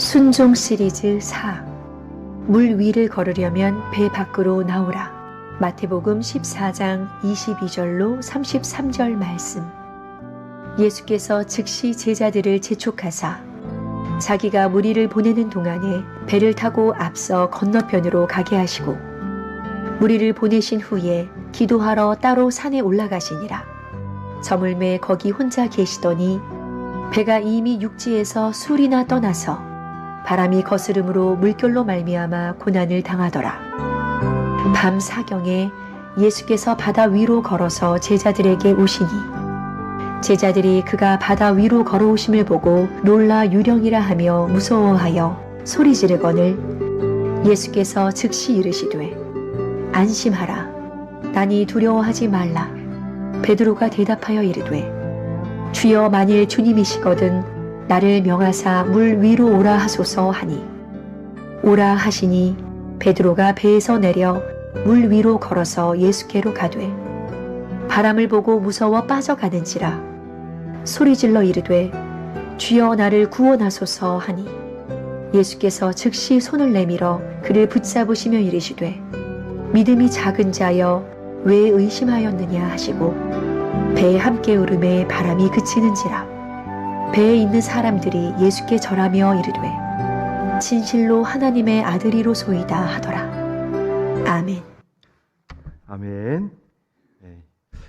순종 시리즈 4. 물 위를 걸으려면 배 밖으로 나오라. 마태복음 14장 22절로 33절 말씀. 예수께서 즉시 제자들을 재촉하사 자기가 무리를 보내는 동안에 배를 타고 앞서 건너편으로 가게 하시고 무리를 보내신 후에 기도하러 따로 산에 올라가시니라. 저물매 거기 혼자 계시더니 배가 이미 육지에서 술이나 떠나서 바람이 거스름으로 물결로 말미암아 고난을 당하더라. 밤 사경에 예수께서 바다 위로 걸어서 제자들에게 오시니 제자들이 그가 바다 위로 걸어오심을 보고 놀라 유령이라 하며 무서워하여 소리 지르거늘 예수께서 즉시 이르시되 안심하라. 나니 두려워하지 말라. 베드로가 대답하여 이르되 주여 만일 주님이시거든 나를 명하사 물 위로 오라 하소서 하니 오라 하시니 베드로가 배에서 내려 물 위로 걸어서 예수께로 가되 바람을 보고 무서워 빠져가는지라 소리질러 이르되 주여 나를 구원하소서 하니 예수께서 즉시 손을 내밀어 그를 붙잡으시며 이르시되 믿음이 작은 자여 왜 의심하였느냐 하시고 배에 함께 오름에 바람이 그치는지라 배에 있는 사람들이 예수께 절하며 이르되 진실로 하나님의 아들이로소이다 하더라. 아멘. 아멘. 네.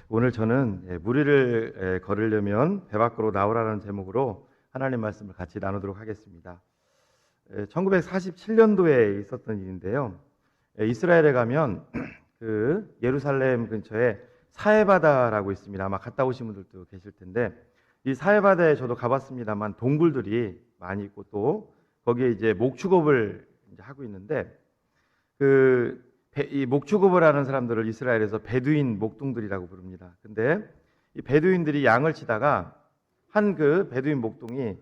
오늘 저는 무리를 걸으려면 배 밖으로 나오라는 제목으로 하나님 말씀을 같이 나누도록 하겠습니다. 1947년도에 있었던 일인데요. 이스라엘에 가면 그 예루살렘 근처에 사해바다라고 있습니다. 아마 갔다 오신 분들도 계실 텐데 이 사해바다에 저도 가봤습니다만 동굴들이 많이 있고 또 거기에 이제 목축업을 이제 하고 있는데 이 목축업을 하는 사람들을 이스라엘에서 베두인 목동들이라고 부릅니다. 근데 이 베두인들이 양을 치다가 한 그 베두인 목동이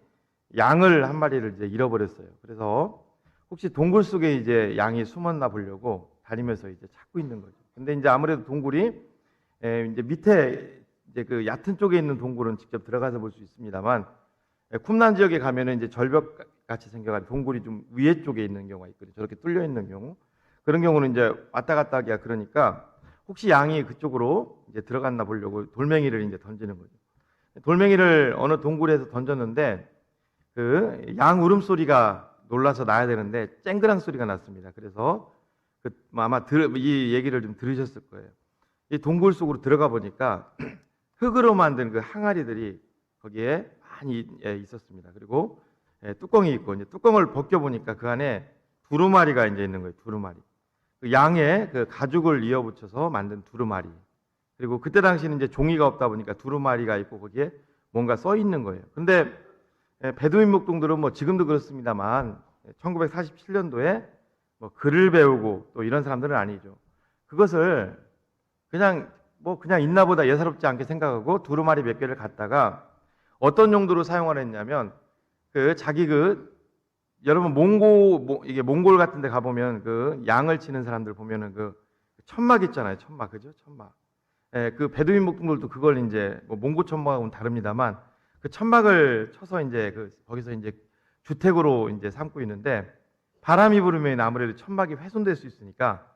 양을 한 마리를 이제 잃어버렸어요. 그래서 혹시 동굴 속에 이제 양이 숨었나 보려고 다니면서 이제 찾고 있는 거죠. 근데 이제 아무래도 동굴이 이제 밑에 이제 그 얕은 쪽에 있는 동굴은 직접 들어가서 볼 수 있습니다만 쿰란 지역에 가면은 이제 절벽 같이 생겨가지고 동굴이 좀 위에 쪽에 있는 경우가 있거든요. 저렇게 뚫려 있는 경우 그런 경우는 이제 왔다 갔다 하기가 그러니까 혹시 양이 그쪽으로 이제 들어갔나 보려고 돌멩이를 이제 던지는 거죠. 돌멩이를 어느 동굴에서 던졌는데 그 양 울음소리가 놀라서 나야 되는데 쨍그랑 소리가 났습니다. 그래서 아마 이 얘기를 좀 들으셨을 거예요. 이 동굴 속으로 들어가 보니까 흙으로 만든 그 항아리들이 거기에 많이 있었습니다. 그리고 뚜껑이 있고 이제 뚜껑을 벗겨 보니까 그 안에 두루마리가 이제 있는 거예요. 두루마리. 그 양의 그 가죽을 이어붙여서 만든 두루마리. 그리고 그때 당시는 이제 종이가 없다 보니까 두루마리가 있고 거기에 뭔가 써 있는 거예요. 근데 베두인 목동들은 뭐 지금도 그렇습니다만 1947년도에 뭐 글을 배우고 또 이런 사람들은 아니죠. 그것을 그냥 있나 보다 예사롭지 않게 생각하고 두루마리 몇 개를 갖다가 어떤 용도로 사용을 했냐면 여러분 이게 몽골 같은 데 가보면 그 양을 치는 사람들 보면은 그 천막 있잖아요. 천막. 그죠? 천막. 그 베두인 목동들도 그걸 이제 뭐 몽고 천막하고는 다릅니다만 그 천막을 쳐서 이제 거기서 이제 주택으로 이제 삼고 있는데 바람이 불으면 아무래도 천막이 훼손될 수 있으니까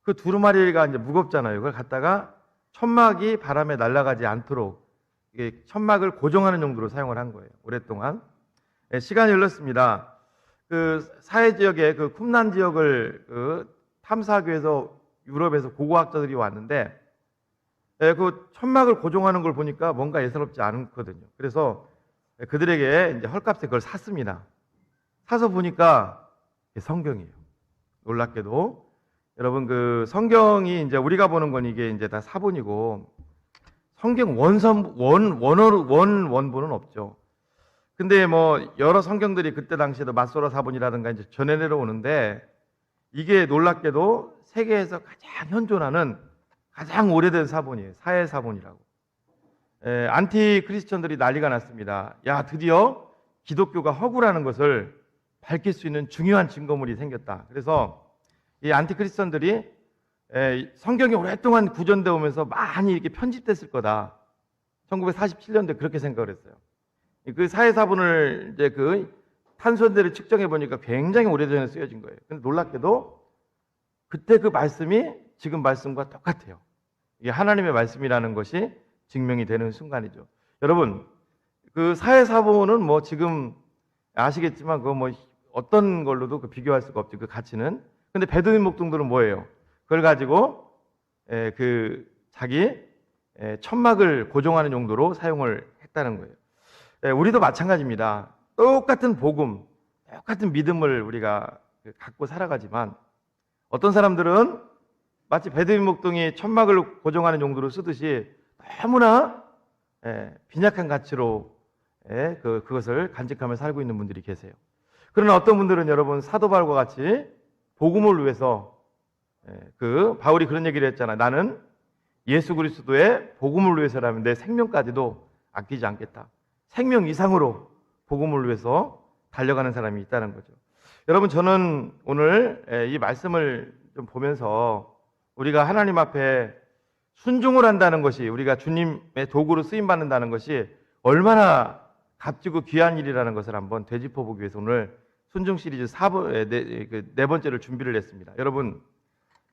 그 두루마리가 이제 무겁잖아요. 그걸 갖다가 천막이 바람에 날아가지 않도록 이게 천막을 고정하는 용도로 사용을 한 거예요. 오랫동안. 시간이 흘렀습니다. 그 사해 지역에 그 쿰란 지역을 탐사하기 위해서 유럽에서 고고학자들이 왔는데 그 천막을 고정하는 걸 보니까 뭔가 예사롭지 않거든요. 그래서 그들에게 이제 헐값에 그걸 샀습니다. 사서 보니까 성경이에요. 놀랍게도 여러분 그 성경이 이제 우리가 보는 건 이게 이제 다 사본이고 성경 원본은 없죠. 근데 뭐 여러 성경들이 그때 당시에도 맞소라 사본이라든가 이제 전해 내려오는데 이게 놀랍게도 세계에서 가장 현존하는 가장 오래된 사본이에요. 사해 사본이라고. 안티 크리스천들이 난리가 났습니다. 야, 드디어 기독교가 허구라는 것을 밝힐 수 있는 중요한 증거물이 생겼다. 그래서 이 안티크리스천들이 성경이 오랫동안 구전되어 오면서 많이 이렇게 편집됐을 거다. 1947년도에 그렇게 생각을 했어요. 그 사해사본을 이제 탄소연대를 측정해 보니까 굉장히 오래전에 쓰여진 거예요. 근데 놀랍게도 그때 그 말씀이 지금 말씀과 똑같아요. 이게 하나님의 말씀이라는 것이 증명이 되는 순간이죠. 여러분, 그 사회사본은 뭐 지금 아시겠지만 그거 뭐 어떤 걸로도 그 비교할 수가 없죠. 그 가치는. 근데 베두인 목동들은 뭐예요? 그걸 가지고 그 자기 천막을 고정하는 용도로 사용을 했다는 거예요. 우리도 마찬가지입니다. 똑같은 복음, 똑같은 믿음을 우리가 갖고 살아가지만 어떤 사람들은 마치 베두인 목동이 천막을 고정하는 용도로 쓰듯이 너무나 빈약한 가치로 그것을 간직하며 살고 있는 분들이 계세요. 그러나 어떤 분들은 여러분 사도 바울과 같이 복음을 위해서 그 바울이 그런 얘기를 했잖아요. 나는 예수 그리스도의 복음을 위해서라면 내 생명까지도 아끼지 않겠다. 생명 이상으로 복음을 위해서 달려가는 사람이 있다는 거죠. 여러분, 저는 오늘 이 말씀을 좀 보면서 우리가 하나님 앞에 순종을 한다는 것이, 우리가 주님의 도구로 쓰임 받는다는 것이 얼마나 값지고 귀한 일이라는 것을 한번 되짚어 보기 위해서 오늘 순종 시리즈 네 번째를 준비를 했습니다. 여러분,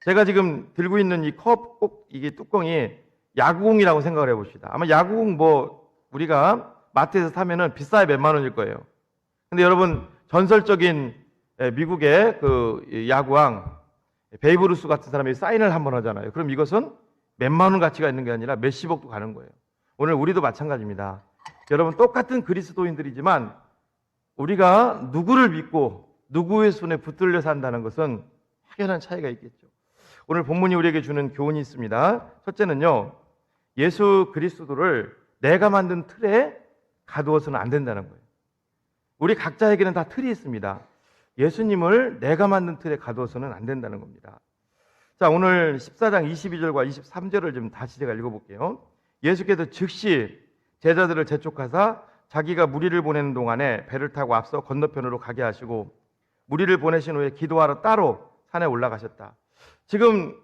제가 지금 들고 있는 이 컵, 꼭 이게 뚜껑이 야구공이라고 생각을 해봅시다. 아마 야구공 뭐 우리가 마트에서 사면은 비싸야 몇만 원일 거예요. 근데 여러분, 전설적인 미국의 그 야구왕 베이브 루스 같은 사람이 사인을 한번 하잖아요. 그럼 이것은 몇만 원 가치가 있는 게 아니라 몇십억도 가는 거예요. 오늘 우리도 마찬가지입니다. 여러분, 똑같은 그리스도인들이지만 우리가 누구를 믿고 누구의 손에 붙들려 산다는 것은 확연한 차이가 있겠죠. 오늘 본문이 우리에게 주는 교훈이 있습니다. 첫째는요, 예수 그리스도를 내가 만든 틀에 가두어서는 안 된다는 거예요. 우리 각자에게는 다 틀이 있습니다. 예수님을 내가 만든 틀에 가두어서는 안 된다는 겁니다. 자, 오늘 14장 22절과 23절을 좀 다시 제가 읽어볼게요. 예수께서 즉시 제자들을 재촉하사 자기가 무리를 보내는 동안에 배를 타고 앞서 건너편으로 가게 하시고 무리를 보내신 후에 기도하러 따로 산에 올라가셨다. 지금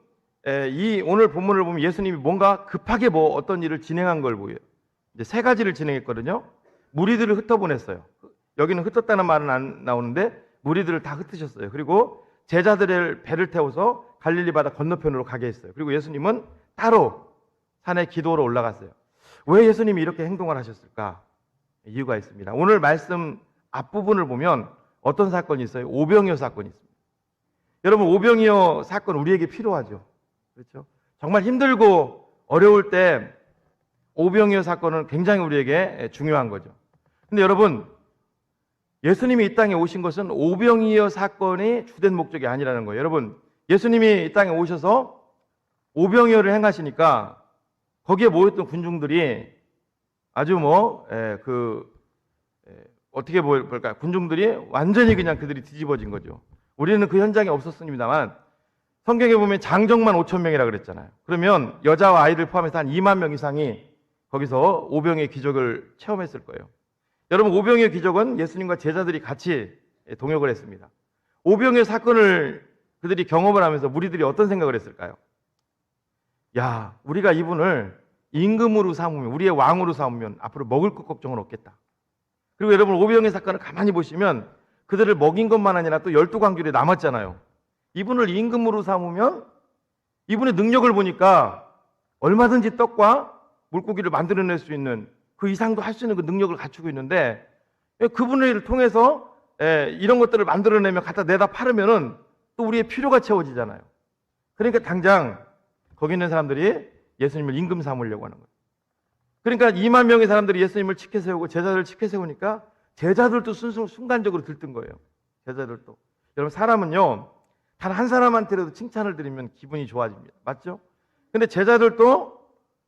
이 오늘 본문을 보면 예수님이 뭔가 급하게 뭐 어떤 일을 진행한 걸 보여요. 이제 세 가지를 진행했거든요. 무리들을 흩어보냈어요. 여기는 흩었다는 말은 안 나오는데 무리들을 다 흩으셨어요. 그리고 제자들의 배를 태워서 갈릴리 바다 건너편으로 가게 했어요. 그리고 예수님은 따로 산에 기도로 올라갔어요. 왜 예수님이 이렇게 행동을 하셨을까? 이유가 있습니다. 오늘 말씀 앞부분을 보면 어떤 사건이 있어요? 오병이어 사건이 있습니다. 여러분, 오병이어 사건 우리에게 필요하죠. 그렇죠? 정말 힘들고 어려울 때 오병이어 사건은 굉장히 우리에게 중요한 거죠. 근데 여러분, 예수님이 이 땅에 오신 것은 오병이어 사건이 주된 목적이 아니라는 거예요. 여러분, 예수님이 이 땅에 오셔서 오병이어를 행하시니까 거기에 모였던 군중들이 아주 어떻게 볼까? 군중들이 완전히 그냥 그들이 뒤집어진 거죠. 우리는 그 현장에 없었습니다만 성경에 보면 장정만 5천 명이라 그랬잖아요. 그러면 여자와 아이들 포함해서 한 2만 명 이상이 거기서 오병이어 기적을 체험했을 거예요. 여러분, 오병이어 기적은 예수님과 제자들이 같이 동역을 했습니다. 오병이어 사건을 그들이 경험을 하면서 무리들이 어떤 생각을 했을까요? 야, 우리가 이분을 임금으로 삼으면, 우리의 왕으로 삼으면 앞으로 먹을 것 걱정은 없겠다. 그리고 여러분, 오병이어 사건을 가만히 보시면 그들을 먹인 것만 아니라 또 12광줄이 남았잖아요. 이분을 임금으로 삼으면 이분의 능력을 보니까 얼마든지 떡과 물고기를 만들어낼 수 있는 그 이상도 할 수 있는 그 능력을 갖추고 있는데 그분을 통해서 이런 것들을 만들어내면 갖다 내다 팔으면은 또 우리의 필요가 채워지잖아요. 그러니까 당장 거기 있는 사람들이 예수님을 임금 삼으려고 하는 거예요. 그러니까 2만 명의 사람들이 예수님을 치켜 세우고 제자들을 치켜 세우니까 제자들도 순간적으로 들뜬 거예요. 제자들도. 여러분, 사람은요, 단 한 사람한테라도 칭찬을 드리면 기분이 좋아집니다. 맞죠? 근데 제자들도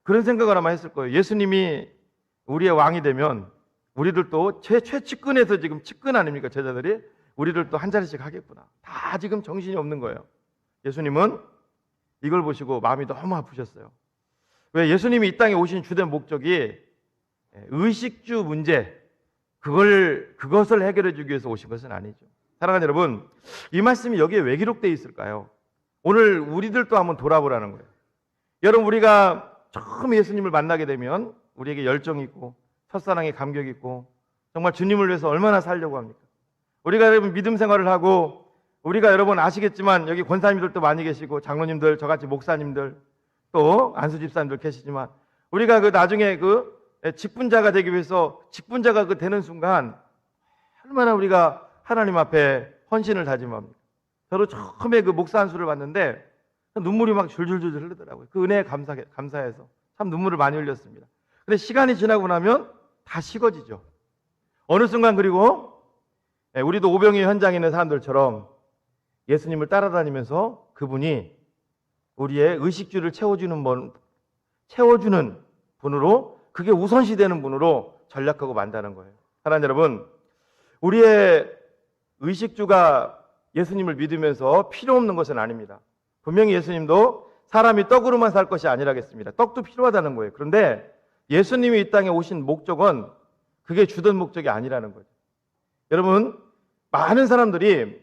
그런 생각을 아마 했을 거예요. 예수님이 우리의 왕이 되면 우리들도 최측근에서 지금 측근 아닙니까? 제자들이 우리들도 한 자리씩 하겠구나. 다 지금 정신이 없는 거예요. 예수님은 이걸 보시고 마음이 너무 아프셨어요. 왜? 예수님이 이 땅에 오신 주된 목적이 의식주 문제, 그것을 해결해 주기 위해서 오신 것은 아니죠. 사랑하는 여러분, 이 말씀이 여기에 왜 기록되어 있을까요? 오늘 우리들도 한번 돌아보라는 거예요. 여러분, 우리가 처음 예수님을 만나게 되면 우리에게 열정이 있고 첫사랑에 감격이 있고 정말 주님을 위해서 얼마나 살려고 합니까? 우리가 여러분 믿음 생활을 하고 우리가 여러분 아시겠지만 여기 권사님들도 많이 계시고 장로님들, 저같이 목사님들, 또 안수 집사님들 계시지만 우리가 그 나중에 그 직분자가 되기 위해서 직분자가 그 되는 순간 얼마나 우리가 하나님 앞에 헌신을 다짐합니다. 저도 처음에 그 목사 안수를 받는데 눈물이 막 줄줄줄 흐르더라고요. 그 은혜에 감사해서 참 눈물을 많이 흘렸습니다. 근데 시간이 지나고 나면 다 식어지죠. 어느 순간 그리고 우리도 오병이어 현장에 있는 사람들처럼 예수님을 따라다니면서 그분이 우리의 의식주를 채워주는 분으로, 그게 우선시되는 분으로 전락하고 만다는 거예요. 사랑하는 여러분, 우리의 의식주가 예수님을 믿으면서 필요 없는 것은 아닙니다. 분명히 예수님도 사람이 떡으로만 살 것이 아니라겠습니다. 떡도 필요하다는 거예요. 그런데 예수님이 이 땅에 오신 목적은 그게 주된 목적이 아니라는 거죠. 여러분, 많은 사람들이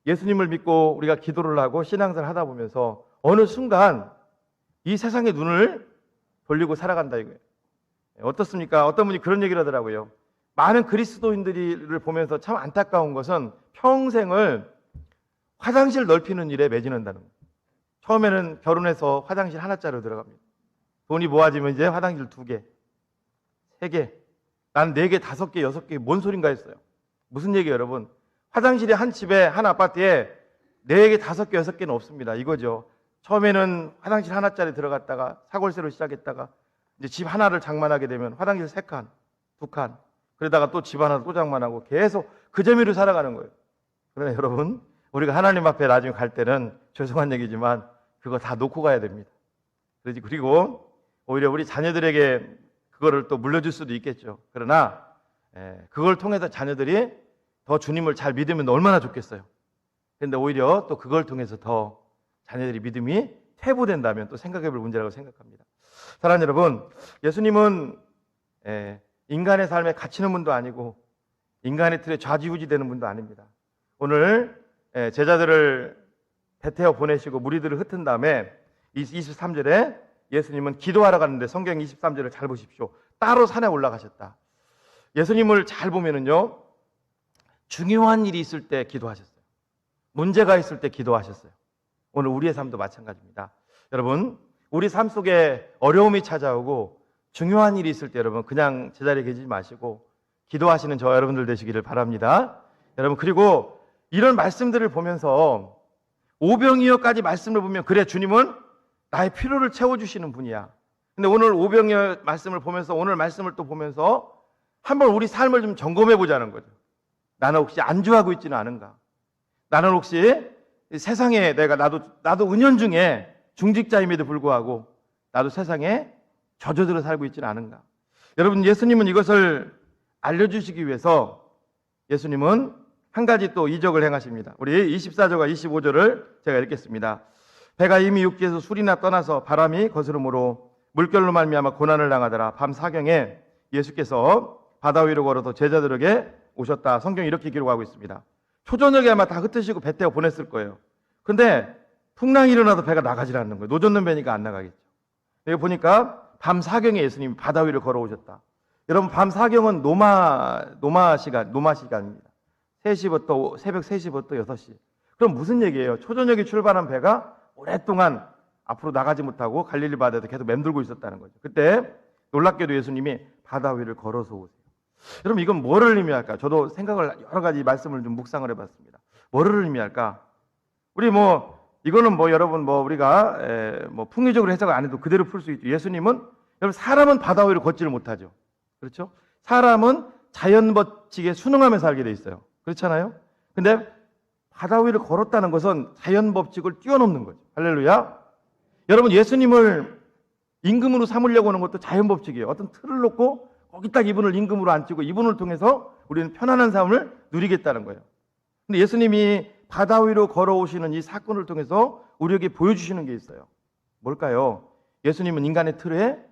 예수님을 믿고 우리가 기도를 하고 신앙생활을 하다 보면서 어느 순간 이 세상의 눈을 돌리고 살아간다 이거예요. 어떻습니까? 어떤 분이 그런 얘기를 하더라고요. 많은 그리스도인들을 보면서 참 안타까운 것은 평생을 화장실 넓히는 일에 매진한다는 거예요. 처음에는 결혼해서 화장실 하나짜리로 들어갑니다. 돈이 모아지면 이제 화장실 2개, 3개, 난 4개, 5개, 6개, 뭔 소린가 했어요. 무슨 얘기예요, 여러분? 화장실이 한 집에, 한 아파트에 4개, 5개, 6개는 없습니다. 이거죠. 처음에는 화장실 하나짜리 들어갔다가 사골세로 시작했다가 이제 집 하나를 장만하게 되면 화장실 3칸, 2칸, 그러다가 또 집 하나 또 장만하고 계속 그 재미로 살아가는 거예요. 그러나 여러분, 우리가 하나님 앞에 나중에 갈 때는 죄송한 얘기지만 그거 다 놓고 가야 됩니다. 그리고 오히려 우리 자녀들에게 그거를 또 물려줄 수도 있겠죠. 그러나 그걸 통해서 자녀들이 더 주님을 잘 믿으면 얼마나 좋겠어요. 그런데 오히려 또 그걸 통해서 더 자녀들이 믿음이 퇴보된다면 또 생각해 볼 문제라고 생각합니다. 사랑하는 여러분, 예수님은 인간의 삶에 갇히는 분도 아니고 인간의 틀에 좌지우지되는 분도 아닙니다. 오늘 제자들을 배태워 보내시고 무리들을 흩은 다음에 23절에 예수님은 기도하러 가는데 성경 23절을 잘 보십시오. 따로 산에 올라가셨다. 예수님을 잘 보면은요, 중요한 일이 있을 때 기도하셨어요. 문제가 있을 때 기도하셨어요. 오늘 우리의 삶도 마찬가지입니다. 여러분, 우리 삶 속에 어려움이 찾아오고 중요한 일이 있을 때 여러분 그냥 제자리에 계시지 마시고 기도하시는 저 여러분들 되시기를 바랍니다. 여러분, 그리고 이런 말씀들을 보면서 오병이어까지 말씀을 보면 그래, 주님은 나의 필요를 채워주시는 분이야. 근데 오늘 오병이어 말씀을 보면서 오늘 말씀을 또 보면서 한번 우리 삶을 좀 점검해 보자는 거죠. 나는 혹시 안주하고 있지는 않은가? 나는 혹시 세상에 나도 은연중에 중직자임에도 불구하고 나도 세상에 젖어들어 살고 있지는 않은가? 여러분, 예수님은 이것을 알려주시기 위해서 예수님은 한 가지 또 이적을 행하십니다. 우리 24절과 25절을 제가 읽겠습니다. 배가 이미 육지에서 술이나 떠나서 바람이 거스름으로 물결로 말미암아 고난을 당하더라. 밤 사경에 예수께서 바다 위로 걸어서 제자들에게 오셨다. 성경이 이렇게 기록하고 있습니다. 초저녁에 아마 다 흩으시고 배 태워 보냈을 거예요. 근데 풍랑이 일어나도 배가 나가질 않는 거예요. 노젓는 배니까 안 나가겠죠. 여기 보니까 밤 사경에 예수님이 바다 위로 걸어오셨다. 여러분, 밤 사경은 노마 시간입니다. 3시부터 새벽 3시부터 6시. 그럼 무슨 얘기예요? 초저녁에 출발한 배가 오랫동안 앞으로 나가지 못하고 갈릴리 바다에서 계속 맴돌고 있었다는 거죠. 그때 놀랍게도 예수님이 바다 위를 걸어서 오세요. 여러분, 이건 뭐를 의미할까? 저도 생각을 여러 가지 말씀을 좀 묵상을 해봤습니다. 뭐를 의미할까? 우리 이거는 여러분 우리가 풍의적으로 해석을 안 해도 그대로 풀 수 있죠. 예수님은 여러분, 사람은 바다 위를 걷지를 못하죠. 그렇죠? 사람은 자연 법칙에 순응하며 살게 돼 있어요. 그렇잖아요? 근데 바다 위를 걸었다는 것은 자연 법칙을 뛰어넘는 거죠. 할렐루야. 여러분, 예수님을 임금으로 삼으려고 하는 것도 자연 법칙이에요. 어떤 틀을 놓고 거기 딱 이분을 임금으로 앉히고 이분을 통해서 우리는 편안한 삶을 누리겠다는 거예요. 근데 예수님이 바다 위로 걸어오시는 이 사건을 통해서 우리에게 보여주시는 게 있어요. 뭘까요? 예수님은 인간의 틀에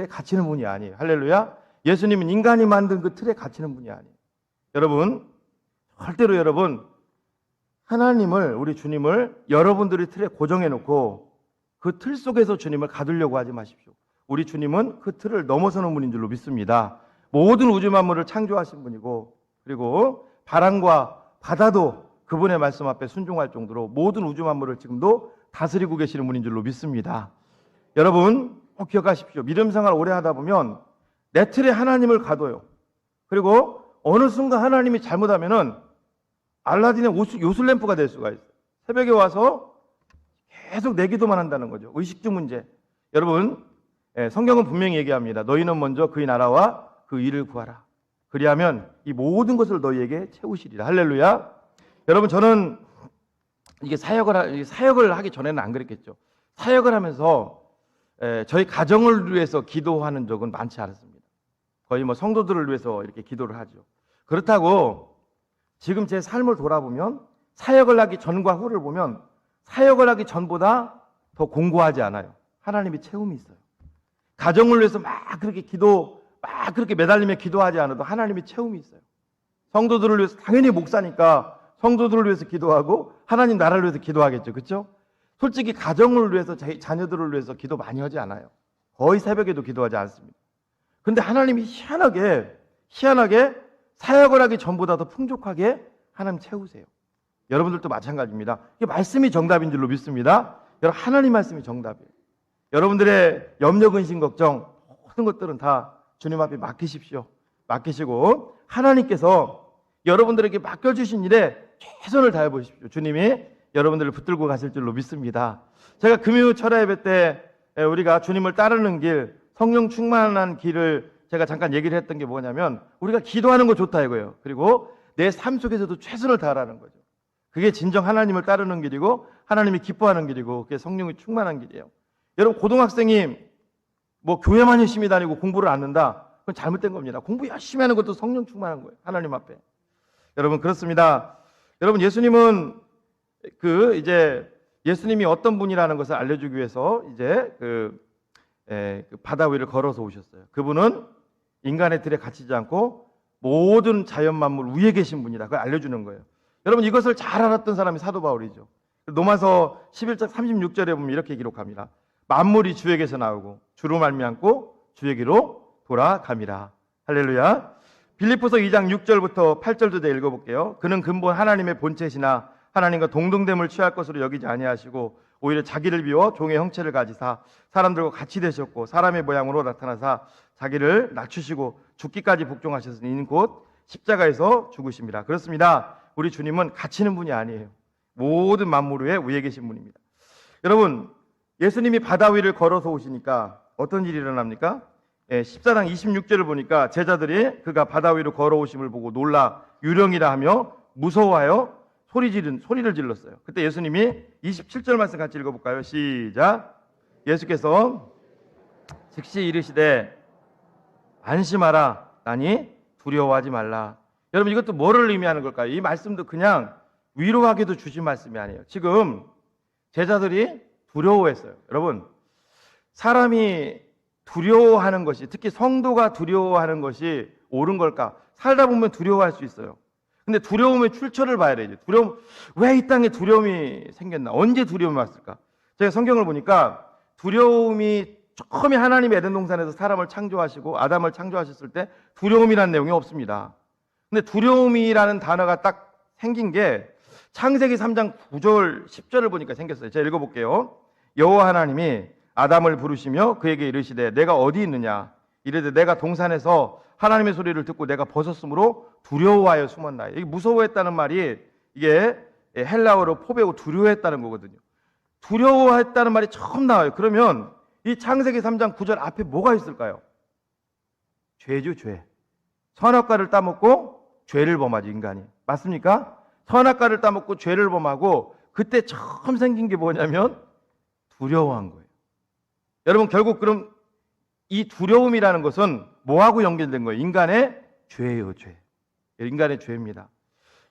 갇히는 분이 아니에요. 할렐루야. 예수님은 인간이 만든 그 틀에 갇히는 분이 아니에요. 여러분, 절대로 여러분, 하나님을, 우리 주님을 여러분들이 틀에 고정해 놓고 그 틀 속에서 주님을 가두려고 하지 마십시오. 우리 주님은 그 틀을 넘어서는 분인 줄로 믿습니다. 모든 우주 만물을 창조하신 분이고, 그리고 바람과 바다도 그분의 말씀 앞에 순종할 정도로 모든 우주 만물을 지금도 다스리고 계시는 분인 줄로 믿습니다. 여러분 꼭 기억하십시오. 믿음 생활 오래 하다 보면 내 틀에 하나님을 가둬요. 그리고 어느 순간 하나님이 잘못하면은 알라딘의 요술램프가 될 수가 있어요. 새벽에 와서 계속 내 기도만 한다는 거죠. 의식주 문제. 여러분 성경은 분명히 얘기합니다. 너희는 먼저 그의 나라와 그 일을 구하라. 그리하면 이 모든 것을 너희에게 채우시리라. 할렐루야. 여러분 저는 이게 사역을 하기 전에는 안 그랬겠죠. 사역을 하면서 저희 가정을 위해서 기도하는 적은 많지 않았습니다. 거의 뭐 성도들을 위해서 이렇게 기도를 하죠. 그렇다고 지금 제 삶을 돌아보면 사역을 하기 전과 후를 보면 사역을 하기 전보다 더 공고하지 않아요. 하나님이 채움이 있어요. 가정을 위해서 막 그렇게 매달리며 기도하지 않아도 하나님이 채움이 있어요. 성도들을 위해서 당연히 목사니까 성도들을 위해서 기도하고 하나님 나라를 위해서 기도하겠죠. 그렇죠? 솔직히 가정을 위해서 자녀들을 위해서 기도 많이 하지 않아요. 거의 새벽에도 기도하지 않습니다. 근데 하나님이 희한하게 사역을 하기 전보다 더 풍족하게 하나님 채우세요. 여러분들도 마찬가지입니다. 이게 말씀이 정답인 줄로 믿습니다. 여러분 하나님 말씀이 정답이에요. 여러분들의 염려, 근심, 걱정 모든 것들은 다 주님 앞에 맡기십시오. 맡기시고 하나님께서 여러분들에게 맡겨주신 일에 최선을 다해 보십시오. 주님이 여러분들을 붙들고 가실 줄로 믿습니다. 제가 금요 철야 예배 때 우리가 주님을 따르는 길, 성령 충만한 길을 제가 잠깐 얘기를 했던 게 뭐냐면 우리가 기도하는 거 좋다 이거예요. 그리고 내 삶 속에서도 최선을 다하라는 거죠. 그게 진정 하나님을 따르는 길이고 하나님이 기뻐하는 길이고 그게 성령이 충만한 길이에요. 여러분 고등학생이 뭐 교회만 열심히 다니고 공부를 안 한다. 그건 잘못된 겁니다. 공부 열심히 하는 것도 성령 충만한 거예요. 하나님 앞에. 여러분 그렇습니다. 여러분 예수님은 예수님이 어떤 분이라는 것을 알려주기 위해서 그 바다 위를 걸어서 오셨어요. 그분은 인간의 틀에 갇히지 않고 모든 자연 만물 위에 계신 분이다. 그걸 알려주는 거예요. 여러분 이것을 잘 알았던 사람이 사도 바울이죠. 로마서 11장 36절에 보면 이렇게 기록합니다. 만물이 주에게서 나오고 주로 말미암고 주에게로 돌아감이라. 할렐루야. 빌립보서 2장 6절부터 8절도 내 읽어볼게요. 그는 근본 하나님의 본체시나 하나님과 동등됨을 취할 것으로 여기지 아니하시고 오히려 자기를 비워 종의 형체를 가지사 사람들과 같이 되셨고 사람의 모양으로 나타나사 자기를 낮추시고 죽기까지 복종하셨으니 이는 곧 십자가에서 죽으십니다. 그렇습니다. 우리 주님은 갇히는 분이 아니에요. 모든 만물 위에 계신 분입니다. 여러분 예수님이 바다 위를 걸어서 오시니까 어떤 일이 일어납니까? 14장 26절을 보니까 제자들이 그가 바다 위로 걸어오심을 보고 놀라 유령이라 하며 무서워하여 소리를 질렀어요. 그때 예수님이 27절 말씀 같이 읽어볼까요? 시작. 예수께서 즉시 이르시되 안심하라 나니 두려워하지 말라. 여러분 이것도 뭐를 의미하는 걸까요? 이 말씀도 그냥 위로하기도 주신 말씀이 아니에요. 지금 제자들이 두려워했어요. 여러분 사람이 두려워하는 것이 특히 성도가 두려워하는 것이 옳은 걸까? 살다 보면 두려워할 수 있어요. 근데 두려움의 출처를 봐야 되죠. 왜 이 땅에 두려움이 생겼나? 언제 두려움이 왔을까? 제가 성경을 보니까 두려움이 처음에 하나님이 에덴 동산에서 사람을 창조하시고 아담을 창조하셨을 때 두려움이라는 내용이 없습니다. 근데 두려움이라는 단어가 딱 생긴 게 창세기 3장 9절 10절을 보니까 생겼어요. 제가 읽어볼게요. 여호와 하나님이 아담을 부르시며 그에게 이르시되 내가 어디 있느냐? 이르되 내가 동산에서 하나님의 소리를 듣고 내가 벗었으므로 두려워하여 숨었나이다. 이게 무서워했다는 말이 이게 헬라어로 포베오 두려워했다는 거거든요. 두려워했다는 말이 처음 나와요. 그러면 이 창세기 3장 9절 앞에 뭐가 있을까요? 죄죠, 죄. 선악과를 따먹고 죄를 범하지 인간이. 맞습니까? 선악과를 따먹고 죄를 범하고 그때 처음 생긴 게 뭐냐면 두려워한 거예요. 여러분 결국 그럼 이 두려움이라는 것은 뭐하고 연결된 거예요? 인간의 죄예요, 죄. 인간의 죄입니다.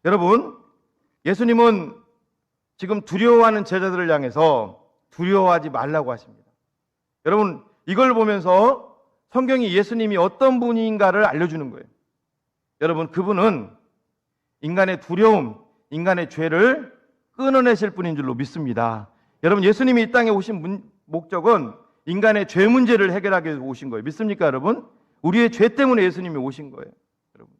여러분 예수님은 지금 두려워하는 제자들을 향해서 두려워하지 말라고 하십니다. 여러분 이걸 보면서 성경이 예수님이 어떤 분인가를 알려주는 거예요. 여러분 그분은 인간의 두려움, 인간의 죄를 끊어내실 분인 줄로 믿습니다. 여러분 예수님이 이 땅에 오신 목적은 인간의 죄 문제를 해결하기 위해서 오신 거예요. 믿습니까 여러분? 우리의 죄 때문에 예수님이 오신 거예요. 여러분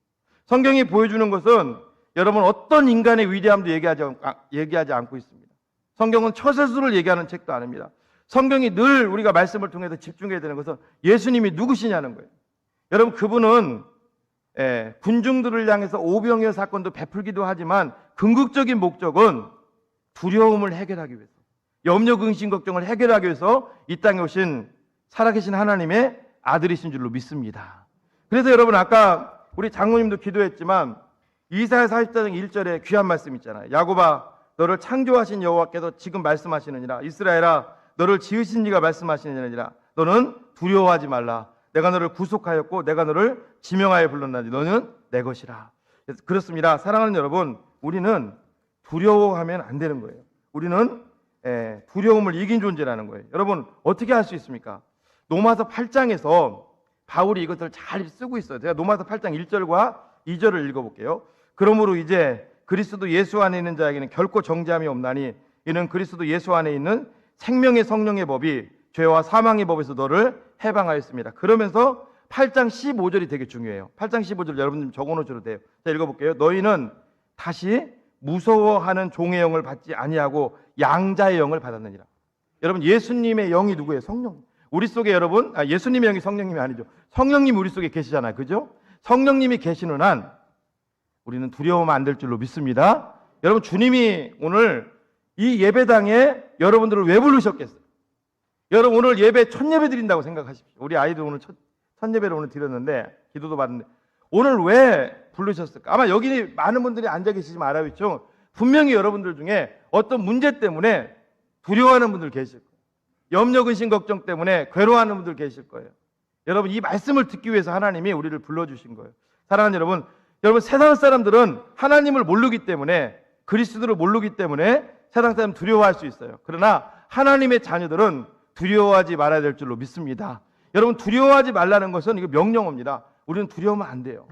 성경이 보여주는 것은 여러분 어떤 인간의 위대함도 얘기하지 않고 있습니다. 성경은 처세술을 얘기하는 책도 아닙니다. 성경이 늘 우리가 말씀을 통해서 집중해야 되는 것은 예수님이 누구시냐는 거예요. 여러분 그분은 군중들을 향해서 오병이어 사건도 베풀기도 하지만 궁극적인 목적은 두려움을 해결하기 위해서, 염려, 근심, 걱정을 해결하기 위해서 이 땅에 오신 살아계신 하나님의 아들이신 줄로 믿습니다. 그래서 여러분 아까 우리 장로님도 기도했지만 이사야 44장 1절에 귀한 말씀 있잖아요. 야곱아 너를 창조하신 여호와께서 지금 말씀하시느니라. 이스라엘아 너를 지으신 이가 말씀하시느니라. 너는 두려워하지 말라. 내가 너를 구속하였고 내가 너를 지명하여 불렀나니 너는 내 것이라. 그렇습니다. 사랑하는 여러분, 우리는 두려워하면 안 되는 거예요. 우리는 두려움을 이긴 존재라는 거예요. 여러분 어떻게 할 수 있습니까? 로마서 8장에서 바울이 이것을 잘 쓰고 있어요. 제가 로마서 8장 1절과 2절을 읽어볼게요. 그러므로 이제 그리스도 예수 안에 있는 자에게는 결코 정죄함이 없나니 이는 그리스도 예수 안에 있는 생명의 성령의 법이 죄와 사망의 법에서 너를 해방하였습니다. 그러면서 8장 15절이 되게 중요해요. 8장 15절 여러분 적어놓으셔도 돼요. 자, 읽어볼게요. 너희는 다시 무서워하는 종의 영을 받지 아니하고 양자의 영을 받았느니라. 여러분 예수님의 영이 누구예요? 성령. 우리 속에 여러분 예수님의 영이 성령님이 아니죠. 성령님 우리 속에 계시잖아요. 그죠? 성령님이 계시는 한 우리는 두려워하면 안 될 줄로 믿습니다. 여러분 주님이 오늘 이 예배당에 여러분들을 왜 부르셨겠어요? 여러분 오늘 예배 첫 예배 드린다고 생각하십시오. 우리 아이들 오늘 첫 예배를 오늘 드렸는데 기도도 받는데 오늘 왜 부르셨을까? 아마 여기 많은 분들이 앉아 계시지만 알아있죠. 분명히 여러분들 중에 어떤 문제 때문에 두려워하는 분들 계실 거예요. 염려, 근심, 걱정 때문에 괴로워하는 분들 계실 거예요. 여러분 이 말씀을 듣기 위해서 하나님이 우리를 불러주신 거예요. 사랑하는 여러분, 세상 사람들은 하나님을 모르기 때문에, 그리스도를 모르기 때문에 세상 사람 두려워할 수 있어요. 그러나 하나님의 자녀들은 두려워하지 말아야 될 줄로 믿습니다. 여러분 두려워하지 말라는 것은 이거 명령어입니다. 우리는 두려워하면 안 돼요.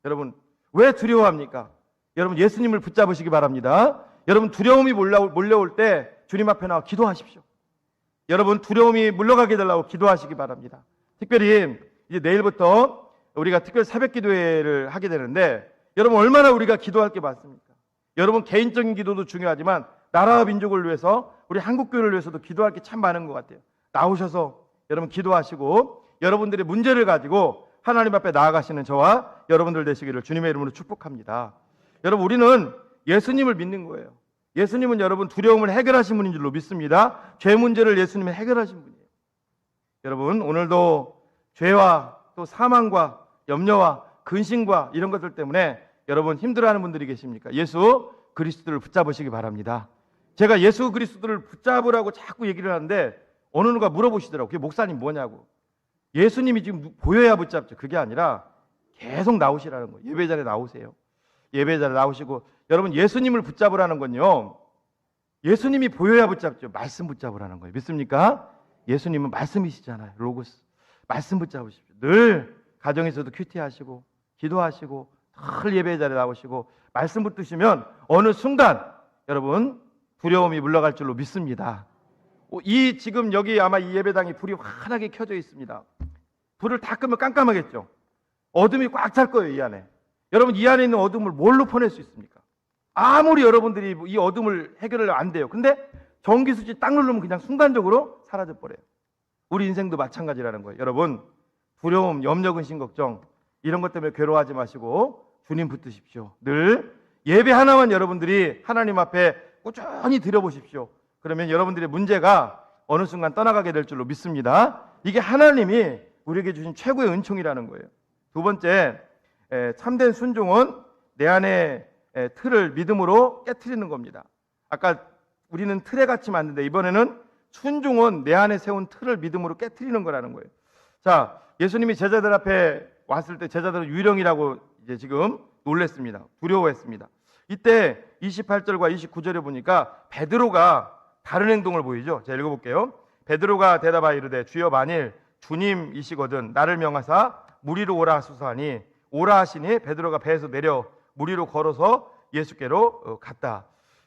여러분 왜 두려워합니까? 여러분 예수님을 붙잡으시기 바랍니다. 여러분 두려움이 몰려올 때 주님 앞에 나와 기도하십시오. 여러분 두려움이 물러가게 해달라고 기도하시기 바랍니다. 특별히 이제 내일부터 우리가 특별 새벽 기도회를 하게 되는데 여러분 얼마나 우리가 기도할 게 많습니까? 여러분 개인적인 기도도 중요하지만 나라와 민족을 위해서 우리 한국교회를 위해서도 기도할 게 참 많은 것 같아요. 나오셔서 여러분 기도하시고 여러분들의 문제를 가지고 하나님 앞에 나아가시는 저와 여러분들 되시기를 주님의 이름으로 축복합니다. 여러분 우리는 예수님을 믿는 거예요. 예수님은 여러분 두려움을 해결하신 분인 줄로 믿습니다. 죄 문제를 예수님이 해결하신 분이에요. 여러분 오늘도 죄와 또 사망과 염려와 근심과 이런 것들 때문에 여러분 힘들어하는 분들이 계십니까? 예수 그리스도를 붙잡으시기 바랍니다. 제가 예수 그리스도를 붙잡으라고 자꾸 얘기를 하는데 어느 누가 물어보시더라고요. 그게 목사님 뭐냐고. 예수님이 지금 보여야 붙잡죠. 그게 아니라 계속 나오시라는 거예요. 예배 자리에 나오세요. 예배 자리에 나오시고 여러분 예수님을 붙잡으라는 건요. 예수님이 보여야 붙잡죠. 말씀 붙잡으라는 거예요. 믿습니까? 예수님은 말씀이시잖아요. 로고스. 말씀 붙잡으십시오. 늘 가정에서도 큐티하시고 기도하시고 늘 예배 자리에 나오시고 말씀 붙드시면 어느 순간 여러분 두려움이 물러갈 줄로 믿습니다. 이 지금 여기 아마 이 예배당이 불이 환하게 켜져 있습니다. 불을 다 끄면 깜깜하겠죠. 어둠이 꽉 찰 거예요. 이 안에. 여러분 이 안에 있는 어둠을 뭘로 퍼낼 수 있습니까? 아무리 여러분들이 이 어둠을 해결을 안 돼요. 근데 전기 스위치 딱 누르면 그냥 순간적으로 사라져 버려요. 우리 인생도 마찬가지라는 거예요. 여러분 두려움, 염려, 근심, 걱정 이런 것 때문에 괴로워하지 마시고 주님 붙드십시오. 늘 예배 하나만 여러분들이 하나님 앞에 꾸준히 드려보십시오. 그러면 여러분들의 문제가 어느 순간 떠나가게 될 줄로 믿습니다. 이게 하나님이 우리에게 주신 최고의 은총이라는 거예요. 두 번째, 참된 순종은 내 안에 틀을 믿음으로 깨트리는 겁니다. 아까 우리는 틀에 같이 만드는데 이번에는 순종은 내 안에 세운 틀을 믿음으로 깨트리는 거라는 거예요. 자, 예수님이 제자들 앞에 왔을 때 제자들은 유령이라고 이제 지금 놀랬습니다. 두려워했습니다. 이때 28절과 29절에 보니까 베드로가 다른 행동을 보이죠. 제가 읽어볼게요. 베드로가 대답하여 이르되 주여 만일 주님이시거든 나를 명하사 물 위로 오라 하소서하니 오라 하시니 베드로가 배에서 내려 물 위로 걸어서 예수께로 갔다.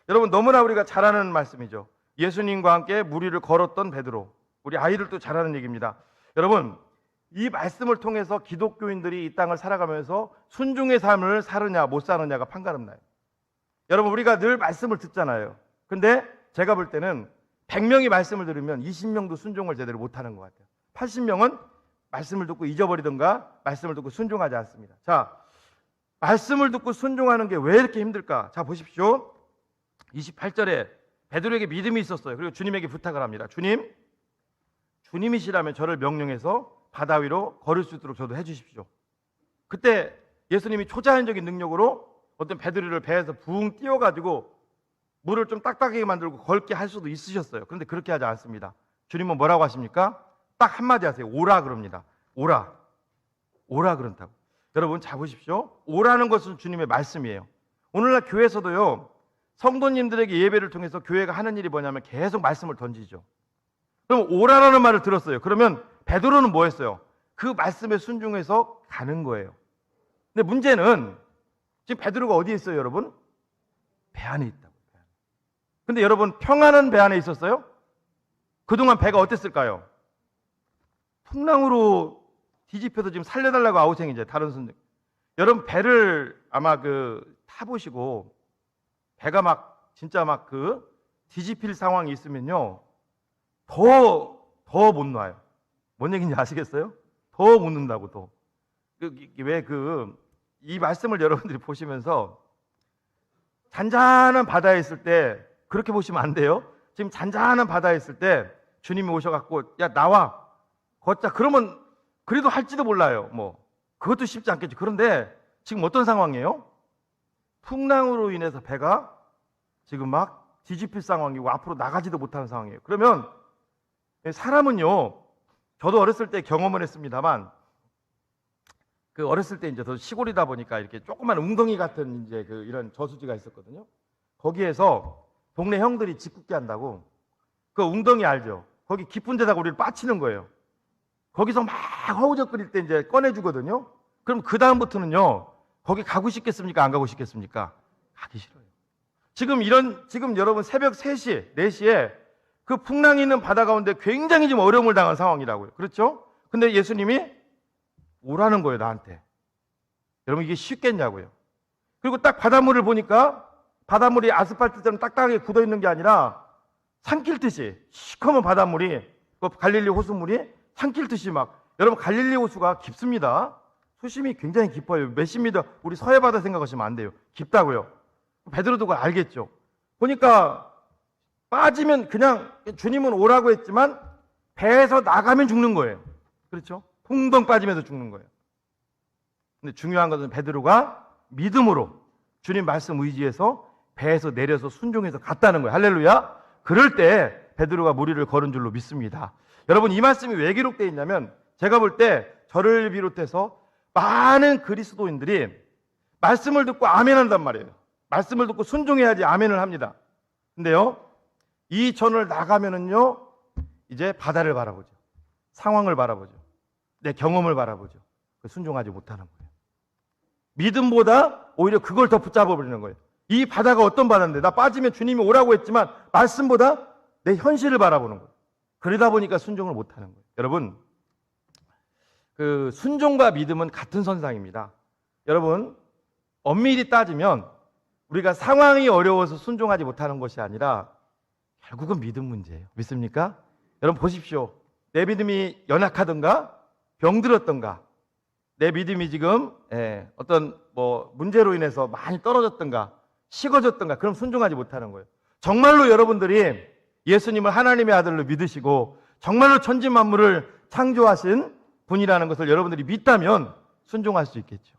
여러분 너무나 우리가 잘 아는 말씀이죠. 예수님과 함께 물 위를 걸었던 베드로. 우리 아이들도 잘 아는 얘기입니다. 여러분 이 말씀을 통해서 기독교인들이 이 땅을 살아가면서 순종의 삶을 사느냐 못 사느냐가 판가름 나요. 여러분, 우리가 늘 말씀을 듣잖아요. 근데 제가 볼 때는 100명이 말씀을 들으면 20명도 순종을 제대로 못하는 것 같아요. 80명은 말씀을 듣고 잊어버리던가 말씀을 듣고 순종하지 않습니다. 자, 말씀을 듣고 순종하는 게 왜 이렇게 힘들까? 자, 보십시오. 28절에 베드로에게 믿음이 있었어요. 그리고 주님에게 부탁을 합니다. 주님이시라면 저를 명령해서 바다 위로 걸을 수 있도록 저도 해주십시오. 그때 예수님이 초자연적인 능력으로 어떤 베드로를 배에서 붕 띄워가지고 물을 좀 딱딱하게 만들고 걸게 할 수도 있으셨어요. 그런데 그렇게 하지 않습니다. 주님은 뭐라고 하십니까? 딱 한마디 하세요. 오라 그럽니다. 오라 그런다고. 여러분 잘 보십시오. 오라는 것은 주님의 말씀이에요. 오늘날 교회에서도요, 성도님들에게 예배를 통해서 교회가 하는 일이 뭐냐면 계속 말씀을 던지죠. 그럼 오라라는 말을 들었어요. 그러면 베드로는 뭐 했어요? 그 말씀에 순종해서 가는 거예요. 근데 문제는 지금 베드로가 어디에 있어요, 여러분? 배 안에 있다고. 근데 여러분, 평안한 배 안에 있었어요? 그동안 배가 어땠을까요? 풍랑으로 뒤집혀서 지금 살려달라고 아우성이죠. 다른 선생. 여러분, 배를 아마 타보시고 배가 막 진짜 막 뒤집힐 상황이 있으면요, 더 못 놔요. 뭔 얘기인지 아시겠어요? 더 못 는다고. 더. 이 말씀을 여러분들이 보시면서 잔잔한 바다에 있을 때 그렇게 보시면 안 돼요. 지금 잔잔한 바다에 있을 때 주님이 오셔갖고 야 나와 걷자 그러면 그래도 할지도 몰라요. 뭐 그것도 쉽지 않겠죠. 그런데 지금 어떤 상황이에요? 풍랑으로 인해서 배가 지금 막 뒤집힐 상황이고 앞으로 나가지도 못하는 상황이에요. 그러면 사람은요, 저도 어렸을 때 경험을 했습니다만, 어렸을 때 이제 더 시골이다 보니까 이렇게 조그만 웅덩이 같은 이제 이런 저수지가 있었거든요. 거기에서 동네 형들이 짓궂게 한다고 그 웅덩이 알죠? 거기 깊은 데다가 우리를 빠치는 거예요. 거기서 막 허우적거릴 때 이제 꺼내주거든요. 그럼 그 다음부터는요, 거기 가고 싶겠습니까? 안 가고 싶겠습니까? 가기 싫어요. 지금 여러분 새벽 3시, 4시에 그 풍랑이 있는 바다 가운데 굉장히 좀 어려움을 당한 상황이라고요. 그렇죠? 근데 예수님이 오라는 거예요, 나한테. 여러분 이게 쉽겠냐고요. 그리고 딱 바닷물을 보니까 바닷물이 아스팔트처럼 딱딱하게 굳어 있는 게 아니라 삼킬듯이 시커먼 바닷물이, 그 갈릴리 호수물이 삼킬듯이 막, 여러분 갈릴리 호수가 깊습니다. 수심이 굉장히 깊어요. 몇십 미터, 우리 서해 바다 생각하시면 안 돼요. 깊다고요. 베드로도 그걸 알겠죠. 보니까 빠지면 그냥 주님은 오라고 했지만 배에서 나가면 죽는 거예요. 그렇죠? 풍덩 빠지면서 죽는 거예요. 근데 중요한 것은 베드로가 믿음으로 주님 말씀 의지해서 배에서 내려서 순종해서 갔다는 거예요. 할렐루야. 그럴 때 베드로가 무리를 걸은 줄로 믿습니다. 여러분 이 말씀이 왜 기록되어 있냐면, 제가 볼 때 저를 비롯해서 많은 그리스도인들이 말씀을 듣고 아멘 한단 말이에요. 말씀을 듣고 순종해야지 아멘을 합니다. 근데요, 이 전을 나가면은요, 이제 바다를 바라보죠. 상황을 바라보죠. 내 경험을 바라보죠. 순종하지 못하는 거예요. 믿음보다 오히려 그걸 더 붙잡아 버리는 거예요. 이 바다가 어떤 바다인데, 나 빠지면 주님이 오라고 했지만 말씀보다 내 현실을 바라보는 거예요. 그러다 보니까 순종을 못하는 거예요. 여러분, 순종과 믿음은 같은 선상입니다. 여러분, 엄밀히 따지면 우리가 상황이 어려워서 순종하지 못하는 것이 아니라 결국은 믿음 문제예요. 믿습니까? 여러분 보십시오. 내 믿음이 연약하던가 병들었던가, 내 믿음이 지금 어떤 문제로 인해서 많이 떨어졌던가 식어졌던가, 그럼 순종하지 못하는 거예요. 정말로 여러분들이 예수님을 하나님의 아들로 믿으시고 정말로 천지 만물을 창조하신 분이라는 것을 여러분들이 믿다면 순종할 수 있겠죠.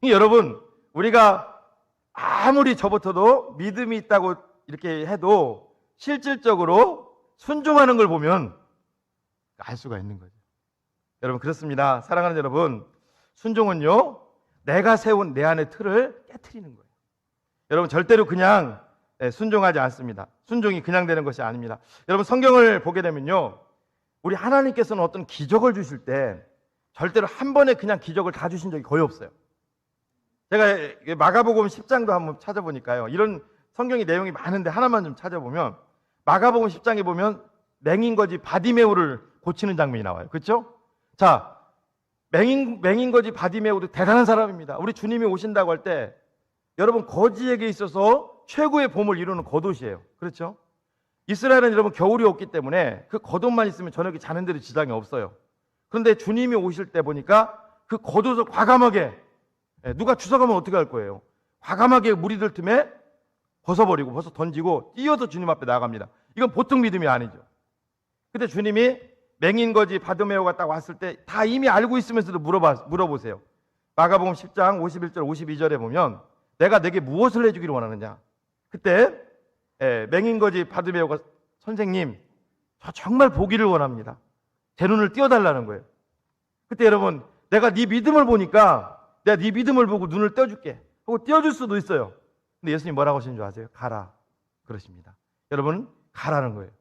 여러분, 우리가 아무리 저부터도 믿음이 있다고 이렇게 해도 실질적으로 순종하는 걸 보면 알 수가 있는 거죠. 여러분 그렇습니다. 사랑하는 여러분, 순종은요, 내가 세운 내 안의 틀을 깨트리는 거예요. 여러분 절대로 그냥 순종하지 않습니다. 순종이 그냥 되는 것이 아닙니다. 여러분 성경을 보게 되면요, 우리 하나님께서는 어떤 기적을 주실 때 절대로 한 번에 그냥 기적을 다 주신 적이 거의 없어요. 제가 마가복음 10장도 한번 찾아보니까요, 이런 성경의 내용이 많은데 하나만 좀 찾아보면, 마가복음 10장에 보면 맹인 거지 바디메오를 고치는 장면이 나와요. 그렇죠? 자, 맹인거지 바디메오도 대단한 사람입니다. 우리 주님이 오신다고 할 때 여러분 거지에게 있어서 최고의 보물 이루는 겉옷이에요. 그렇죠? 이스라엘은 여러분 겨울이 없기 때문에 그 겉옷만 있으면 저녁에 자는 데도 지장이 없어요. 그런데 주님이 오실 때 보니까 그 겉옷을 과감하게, 누가 주워가면 어떻게 할 거예요? 과감하게 무리들 틈에 벗어버리고 벗어 던지고 뛰어서 주님 앞에 나갑니다. 이건 보통 믿음이 아니죠. 근데 주님이 맹인거지 바드메오가 딱 왔을 때 다 이미 알고 있으면서도 물어보세요. 마가복음 10장 51절 52절에 보면 내가 내게 무엇을 해주기를 원하느냐. 그때 맹인거지 바드메오가 선생님 저 정말 보기를 원합니다. 제 눈을 띄워달라는 거예요. 그때 여러분 내가 네 믿음을 보니까 내가 네 믿음을 보고 눈을 떼어줄게 하고 띄워줄 수도 있어요. 근데 예수님 뭐라고 하시는 줄 아세요? 가라 그러십니다. 여러분 가라는 거예요.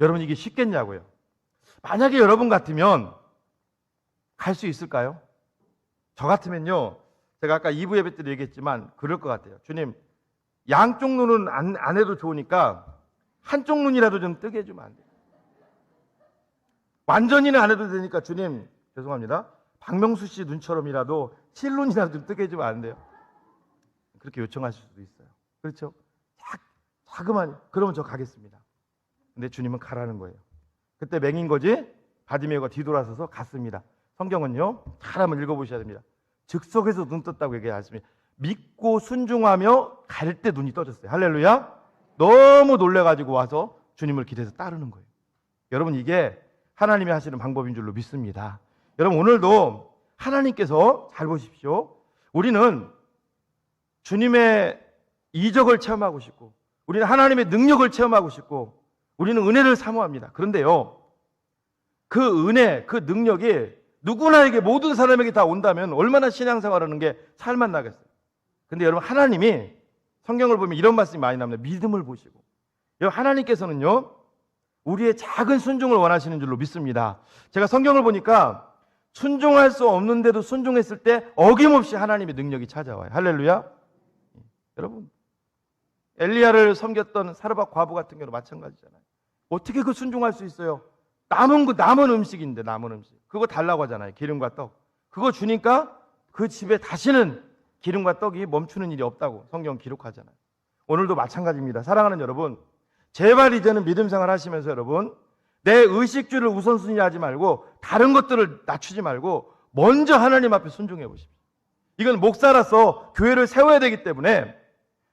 여러분 이게 쉽겠냐고요. 만약에 여러분 같으면 갈 수 있을까요? 저 같으면요, 제가 아까 2부 예배 때도 얘기했지만 그럴 것 같아요. 주님 양쪽 눈은 안 해도 좋으니까 한쪽 눈이라도 좀 뜨게 해주면 안 돼요? 완전히는 안 해도 되니까 주님 죄송합니다, 박명수 씨 눈처럼이라도 실눈이라도 좀 뜨게 해주면 안 돼요? 그렇게 요청하실 수도 있어요. 그렇죠? 자그마니 그러면 저 가겠습니다. 근데 주님은 가라는 거예요. 그때 맹인거지 바디메오가 뒤돌아서서 갔습니다. 성경은요, 잘 한번 읽어보셔야 됩니다. 즉석에서 눈 떴다고 얘기하십니다. 믿고 순종하며 갈 때 눈이 떠졌어요. 할렐루야. 너무 놀래가지고 와서 주님을 기대해서 따르는 거예요. 여러분 이게 하나님이 하시는 방법인 줄로 믿습니다. 여러분 오늘도 하나님께서 잘 보십시오. 우리는 주님의 이적을 체험하고 싶고 우리는 하나님의 능력을 체험하고 싶고 우리는 은혜를 사모합니다. 그런데요, 그 은혜, 그 능력이 누구나에게 모든 사람에게 다 온다면 얼마나 신앙생활하는 게 살맛나겠어요. 근데 여러분 하나님이 성경을 보면 이런 말씀이 많이 나옵니다. 믿음을 보시고 여러분 하나님께서는요 우리의 작은 순종을 원하시는 줄로 믿습니다. 제가 성경을 보니까 순종할 수 없는데도 순종했을 때 어김없이 하나님의 능력이 찾아와요. 할렐루야. 여러분 엘리야를 섬겼던 사르밧 과부 같은 경우도 마찬가지잖아요. 어떻게 그 순종할 수 있어요? 남은 음식인데 남은 음식 그거 달라고 하잖아요. 기름과 떡 그거 주니까 그 집에 다시는 기름과 떡이 멈추는 일이 없다고 성경 기록하잖아요. 오늘도 마찬가지입니다. 사랑하는 여러분, 제발 이제는 믿음 생활 하시면서 여러분 내 의식주를 우선순위하지 말고 다른 것들을 낮추지 말고 먼저 하나님 앞에 순종해 보십시오. 이건 목사라서 교회를 세워야 되기 때문에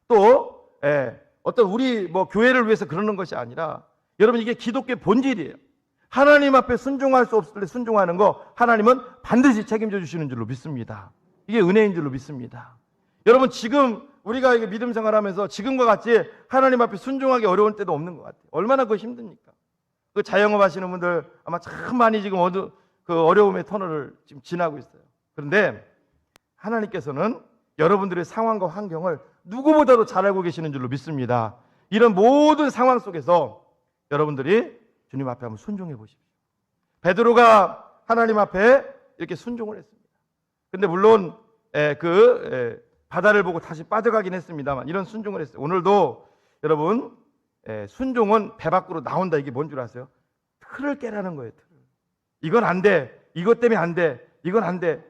또 어떤 우리 교회를 위해서 그러는 것이 아니라 여러분 이게 기독교의 본질이에요. 하나님 앞에 순종할 수 없을 때 순종하는 거 하나님은 반드시 책임져 주시는 줄로 믿습니다. 이게 은혜인 줄로 믿습니다. 여러분 지금 우리가 이게 믿음 생활하면서 지금과 같이 하나님 앞에 순종하기 어려운 때도 없는 것 같아요. 얼마나 그거 힘듭니까? 그 자영업 하시는 분들 아마 참 많이 지금 그 어려움의 터널을 지금 지나고 있어요. 그런데 하나님께서는 여러분들의 상황과 환경을 누구보다도 잘 알고 계시는 줄로 믿습니다. 이런 모든 상황 속에서 여러분들이 주님 앞에 한번 순종해 보십시오. 베드로가 하나님 앞에 이렇게 순종을 했습니다. 근데 물론 바다를 보고 다시 빠져가긴 했습니다만 이런 순종을 했어요. 오늘도 여러분 순종은 배 밖으로 나온다. 이게 뭔 줄 아세요? 틀을 깨라는 거예요. 틀을. 이건 안 돼. 이것 때문에 안 돼. 이건 안 돼.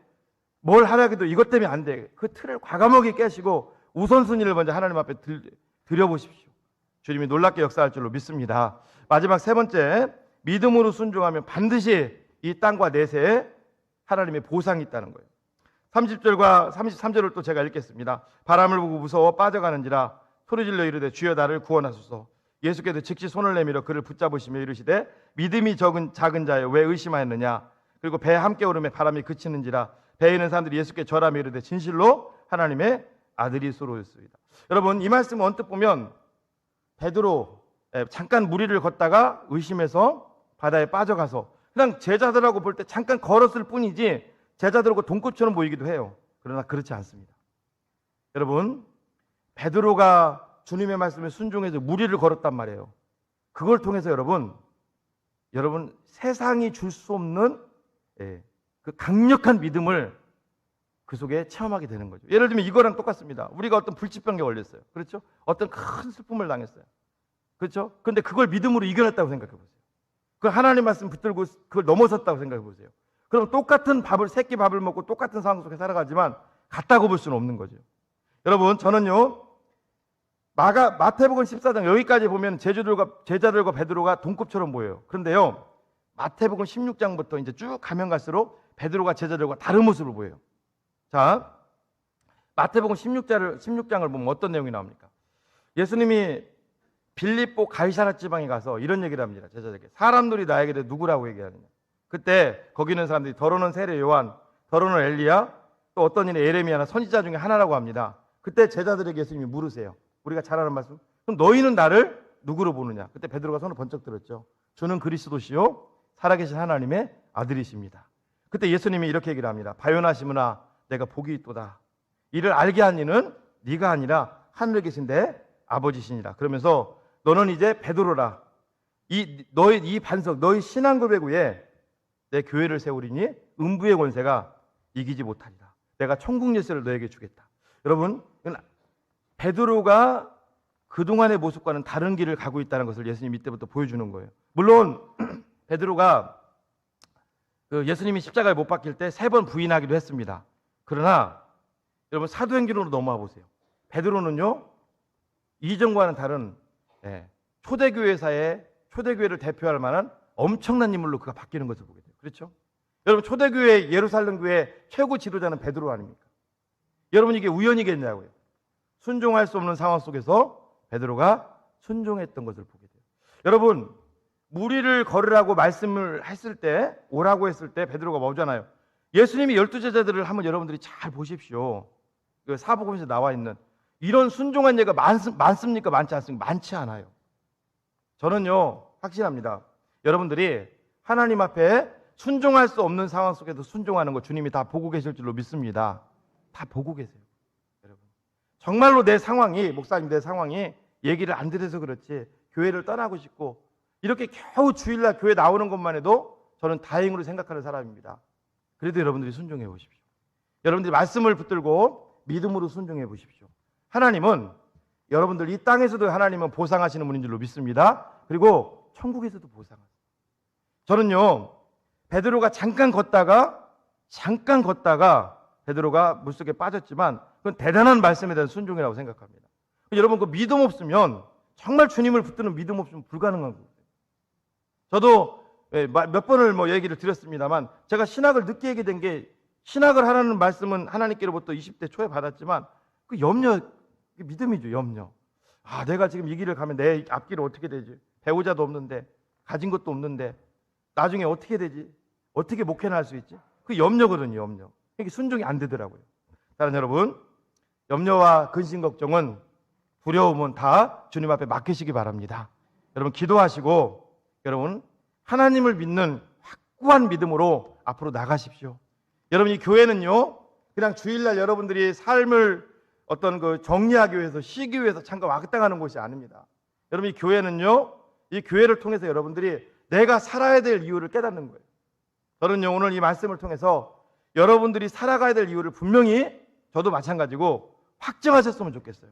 뭘 하라고 해도 이것 때문에 안 돼. 그 틀을 과감하게 깨시고 우선순위를 먼저 하나님 앞에 드려보십시오. 주님이 놀랍게 역사할 줄로 믿습니다. 마지막 세 번째, 믿음으로 순종하면 반드시 이 땅과 내세에 하나님의 보상이 있다는 거예요. 30절과 33절을 또 제가 읽겠습니다. 바람을 보고 무서워 빠져가는지라 소리질러 이르되 주여 나를 구원하소서. 예수께서 즉시 손을 내밀어 그를 붙잡으시며 이르시되 믿음이 작은 자여 왜 의심하였느냐. 그리고 배 함께 오름에 바람이 그치는지라 배에 있는 사람들이 예수께 절하며 이르되 진실로 하나님의 아들이소로였습니다. 여러분 이 말씀 언뜻 보면 베드로 잠깐 무리를 걷다가 의심해서 바다에 빠져가서 그냥 제자들하고 볼 때 잠깐 걸었을 뿐이지 제자들하고 동급처럼 보이기도 해요. 그러나 그렇지 않습니다. 여러분 베드로가 주님의 말씀에 순종해서 무리를 걸었단 말이에요. 그걸 통해서 여러분 세상이 줄 수 없는 그 강력한 믿음을 그 속에 체험하게 되는 거죠. 예를 들면 이거랑 똑같습니다. 우리가 어떤 불치병에 걸렸어요. 그렇죠? 어떤 큰 슬픔을 당했어요. 그렇죠? 근데 그걸 믿음으로 이겨냈다고 생각해 보세요. 그걸 하나님 말씀 붙들고 그걸 넘어섰다고 생각해 보세요. 그럼 똑같은 밥을 새끼 밥을 먹고 똑같은 상황 속에 살아가지만 같다고 볼 수는 없는 거죠. 여러분, 저는요 마태복음 14장 여기까지 보면 제자들과 베드로가 동급처럼 보여요. 그런데요 마태복음 16장부터 이제 쭉 가면 갈수록 베드로가 제자들과 다른 모습을 보여요. 자, 마태복음 16장을 보면 어떤 내용이 나옵니까? 예수님이 빌립보 가이사랴 지방에 가서 이런 얘기를 합니다. 제자들에게. 사람들이 나에게 누구라고 얘기하느냐. 그때 거기 있는 사람들이 더러는 세례 요한, 더러는 엘리야, 또 어떤 이는 에레미야나 선지자 중에 하나라고 합니다. 그때 제자들에게 예수님이 물으세요. 우리가 잘 아는 말씀. 그럼 너희는 나를 누구로 보느냐? 그때 베드로가 손을 번쩍 들었죠. 주는 그리스도시요 살아계신 하나님의 아들이십니다. 그때 예수님이 이렇게 얘기를 합니다. 바요나 시므나 내가 복이 있도다. 이를 알게 한 이는 네가 아니라 하늘에 계신 내 아버지시니라. 그러면서 너는 이제 베드로라. 이 반석, 너희 신앙 고백 위에 내 교회를 세우리니 음부의 권세가 이기지 못하리라. 내가 천국 열쇠를 너에게 주겠다. 여러분, 베드로가 그동안의 모습과는 다른 길을 가고 있다는 것을 예수님 이때부터 보여주는 거예요. 물론 베드로가 예수님이 십자가에 못 박힐 때 3번 부인하기도 했습니다. 그러나 여러분 사도행전으로 넘어와 보세요. 베드로는요 이전과는 다른 초대교회사의 초대교회를 대표할 만한 엄청난 인물로 그가 바뀌는 것을 보게 돼요. 그렇죠? 여러분 초대교회 예루살렘 교회 최고 지도자는 베드로 아닙니까? 여러분 이게 우연이겠냐고요. 순종할 수 없는 상황 속에서 베드로가 순종했던 것을 보게 돼요. 여러분 무리를 걸으라고 말씀을 했을 때 오라고 했을 때 베드로가 뭐잖아요. 예수님이 12제자들을 한번 여러분들이 잘 보십시오. 그 사복음에서 나와 있는 이런 순종한 예가 많습니까? 많지 않습니까? 많지 않아요. 저는요 확신합니다. 여러분들이 하나님 앞에 순종할 수 없는 상황 속에서 순종하는 거 주님이 다 보고 계실 줄로 믿습니다. 다 보고 계세요. 여러분 정말로 내 상황이 목사님 내 상황이 얘기를 안 들어서 그렇지 교회를 떠나고 싶고 이렇게 겨우 주일날 교회 나오는 것만 해도 저는 다행으로 생각하는 사람입니다. 그래도 여러분들이 순종해 보십시오. 여러분들이 말씀을 붙들고 믿음으로 순종해 보십시오. 하나님은 여러분들 이 땅에서도 하나님은 보상하시는 분인 줄로 믿습니다. 그리고 천국에서도 보상하세요. 저는요 베드로가 잠깐 걷다가 베드로가 물속에 빠졌지만 그건 대단한 말씀에 대한 순종이라고 생각합니다. 여러분 그 믿음 없으면 정말 주님을 붙드는 믿음 없으면 불가능한 거예요. 저도 몇 번을 얘기를 드렸습니다만 제가 신학을 늦게 하게 된 게 신학을 하라는 말씀은 하나님께로부터 20대 초에 받았지만 그 염려, 믿음이죠. 염려. 아 내가 지금 이 길을 가면 내 앞길은 어떻게 되지? 배우자도 없는데 가진 것도 없는데 나중에 어떻게 되지? 어떻게 목회나 할 수 있지? 그 염려거든요. 염려. 이게 순종이 안 되더라고요. 다른 여러분 염려와 근심 걱정은 두려움은 다 주님 앞에 맡기시기 바랍니다. 여러분 기도하시고 여러분 하나님을 믿는 확고한 믿음으로 앞으로 나가십시오. 여러분 이 교회는요 그냥 주일날 여러분들이 삶을 어떤 그 정리하기 위해서 쉬기 위해서 잠깐 왔다 가는 곳이 아닙니다. 여러분 이 교회는요 이 교회를 통해서 여러분들이 내가 살아야 될 이유를 깨닫는 거예요. 저는요 오늘 이 말씀을 통해서 여러분들이 살아가야 될 이유를 분명히 저도 마찬가지고 확정하셨으면 좋겠어요.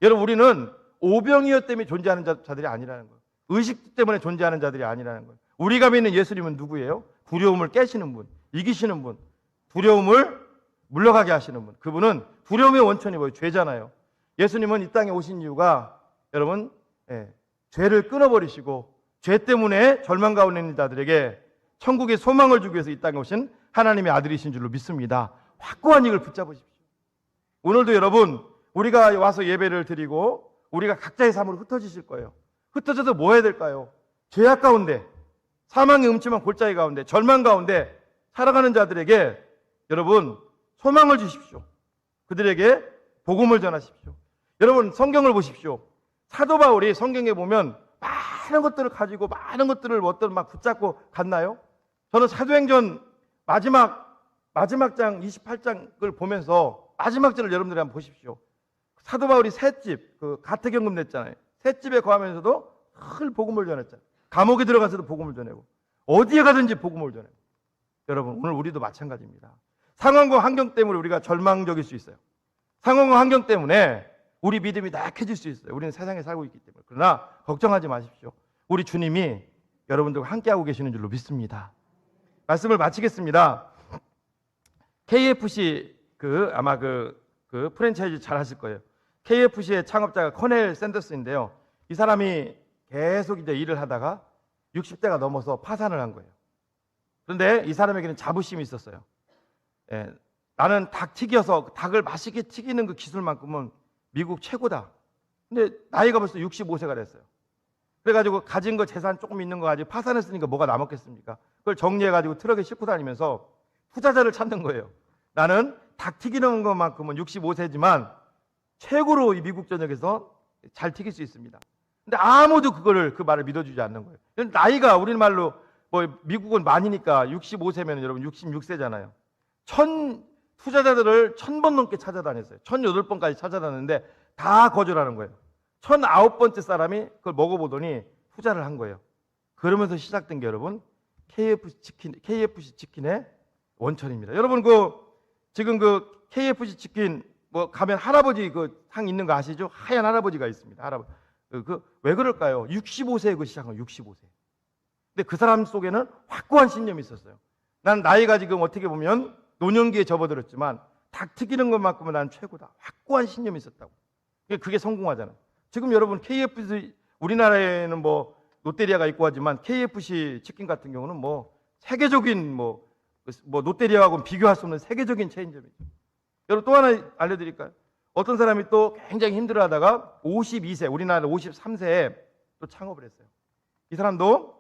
여러분 우리는 오병이어 때문에 존재하는 자들이 아니라는 거예요. 의식 때문에 존재하는 자들이 아니라는 거예요. 우리가 믿는 예수님은 누구예요? 두려움을 깨시는 분, 이기시는 분, 두려움을 물러가게 하시는 분. 그분은 두려움의 원천이 뭐예요? 죄잖아요. 예수님은 이 땅에 오신 이유가 여러분 죄를 끊어버리시고 죄 때문에 절망 가운데 있는 자들에게 천국의 소망을 주기 위해서 이 땅에 오신 하나님의 아들이신 줄로 믿습니다. 확고한 이걸 붙잡으십시오. 오늘도 여러분 우리가 와서 예배를 드리고 우리가 각자의 삶으로 흩어지실 거예요. 흩어져서 뭐 해야 될까요? 죄악 가운데 사망의 음침한 골짜기 가운데 절망 가운데 살아가는 자들에게 여러분 소망을 주십시오. 그들에게 복음을 전하십시오. 여러분 성경을 보십시오. 사도 바울이 성경에 보면 많은 것들을 가지고 많은 것들을 막 붙잡고 갔나요? 저는 사도행전 마지막 장 28장을 보면서 마지막 절을 여러분들이 한번 보십시오. 사도 바울이 셋집 가택연금 냈잖아요. 셋집에 거하면서도 늘 복음을 전했잖아요. 감옥에 들어가서도 복음을 전하고 어디에 가든지 복음을 전해요. 여러분 오늘 우리도 마찬가지입니다. 상황과 환경 때문에 우리가 절망적일 수 있어요. 상황과 환경 때문에 우리 믿음이 낙해질 수 있어요. 우리는 세상에 살고 있기 때문에. 그러나 걱정하지 마십시오. 우리 주님이 여러분들과 함께하고 계시는 줄로 믿습니다. 말씀을 마치겠습니다. KFC 아마 그 프랜차이즈 잘 하실 거예요. KFC의 창업자가 커넬 샌더스인데요. 이 사람이 계속 이제 일을 하다가 60대가 넘어서 파산을 한 거예요. 그런데 이 사람에게는 자부심이 있었어요. 예, 나는 닭 튀겨서 닭을 맛있게 튀기는 그 기술만큼은 미국 최고다. 근데 나이가 벌써 65세가 됐어요. 그래가지고 가진 거 재산 조금 있는 거 가지고 파산했으니까 뭐가 남았겠습니까? 그걸 정리해가지고 트럭에 싣고 다니면서 투자자를 찾는 거예요. 나는 닭 튀기는 것만큼은 65세지만 최고로 이 미국 전역에서 잘 튀길 수 있습니다. 근데 아무도 그 말을 믿어주지 않는 거예요. 나이가 우리말로 뭐 미국은 많으니까 65세면 여러분 66세잖아요. 투자자들을 1000번 넘게 찾아다녔어요. 1008번까지 찾아다녔는데 다 거절하는 거예요. 1009번째 사람이 그걸 먹어보더니 투자를 한 거예요. 그러면서 시작된 게 여러분 KFC 치킨의 원천입니다. 여러분 지금 KFC 치킨 뭐 가면 할아버지 상 있는 거 아시죠? 하얀 할아버지가 있습니다. 할아버지. 왜 그럴까요? 65세에 시작한 65세. 근데 그 사람 속에는 확고한 신념이 있었어요. 난 나이가 지금 어떻게 보면 노년기에 접어들었지만 닭 튀기는 것만큼은 난 최고다. 확고한 신념이 있었다고. 그게 성공하잖아요. 지금 여러분 KFC 우리나라에는 뭐 롯데리아가 있고 하지만 KFC 치킨 같은 경우는 뭐 세계적인 뭐 롯데리아하고는 비교할 수 없는 세계적인 체인점이죠. 여러분 또 하나 알려드릴까요? 어떤 사람이 또 굉장히 힘들어하다가 52세, 우리나라 53세에 또 창업을 했어요. 이 사람도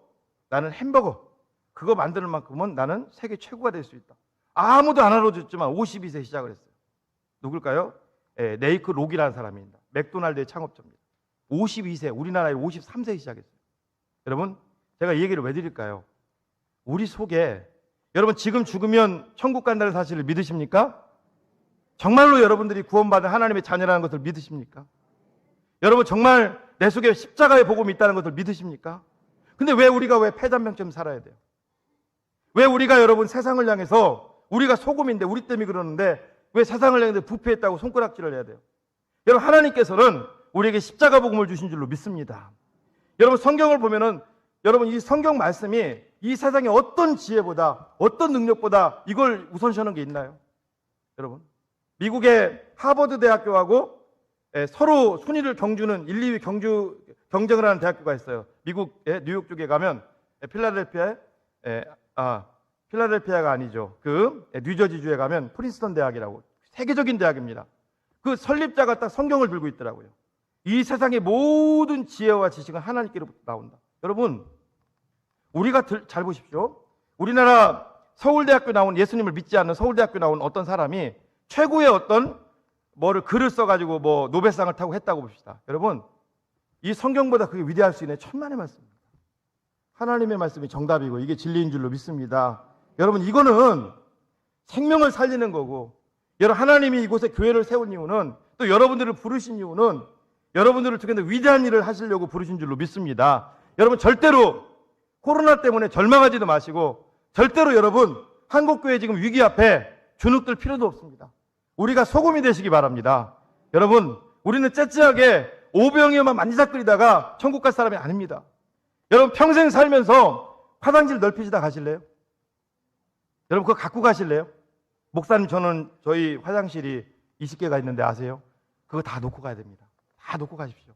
나는 햄버거 그거 만드는 만큼은 나는 세계 최고가 될 수 있다. 아무도 안 알아줬지만 52세에 시작을 했어요. 누굴까요? 네이크 록이라는 사람입니다. 맥도날드의 창업자입니다. 52세, 우리나라에 53세에 시작했어요. 여러분 제가 이 얘기를 왜 드릴까요? 우리 속에 여러분 지금 죽으면 천국 간다는 사실을 믿으십니까? 정말로 여러분들이 구원받은 하나님의 자녀라는 것을 믿으십니까? 여러분 정말 내 속에 십자가의 복음이 있다는 것을 믿으십니까? 근데 왜 우리가 패잔병처럼 살아야 돼요? 왜 우리가 여러분 세상을 향해서 우리가 소금인데 우리 때문에 그러는데 왜 세상을 향해서 부패했다고 손가락질을 해야 돼요? 여러분 하나님께서는 우리에게 십자가 복음을 주신 줄로 믿습니다. 여러분 성경을 보면은 여러분 이 성경 말씀이 이 세상의 어떤 지혜보다 어떤 능력보다 이걸 우선시하는 게 있나요? 여러분 미국의 하버드 대학교하고 서로 순위를 경주는 1, 2위 경쟁을 하는 대학교가 있어요. 미국의 뉴욕 쪽에 가면 필라델피아가 아니죠. 뉴저지주에 가면 프린스턴 대학이라고 세계적인 대학입니다. 그 설립자가 딱 성경을 들고 있더라고요. 이 세상의 모든 지혜와 지식은 하나님께로부터 나온다. 여러분 우리가 잘 보십시오. 우리나라 서울대학교 나온 예수님을 믿지 않는 서울대학교 나온 어떤 사람이 최고의 어떤 글을 써가지고 노벨상을 타고 했다고 봅시다. 여러분 이 성경보다 그게 위대할 수 있는 천만의 말씀입니다. 하나님의 말씀이 정답이고 이게 진리인 줄로 믿습니다. 여러분 이거는 생명을 살리는 거고 여러분 하나님이 이곳에 교회를 세운 이유는 또 여러분들을 부르신 이유는 여러분들을 통해서 위대한 일을 하시려고 부르신 줄로 믿습니다. 여러분 절대로 코로나 때문에 절망하지도 마시고 절대로 여러분 한국교회 지금 위기 앞에 주눅들 필요도 없습니다. 우리가 소금이 되시기 바랍니다. 여러분 우리는 째째하게 오병이어만 만지작거리다가 천국 갈 사람이 아닙니다. 여러분 평생 살면서 화장실 넓히시다 가실래요? 여러분 그거 갖고 가실래요? 목사님 저는 저희 화장실이 20개가 있는데 아세요? 그거 다 놓고 가야 됩니다. 다 놓고 가십시오.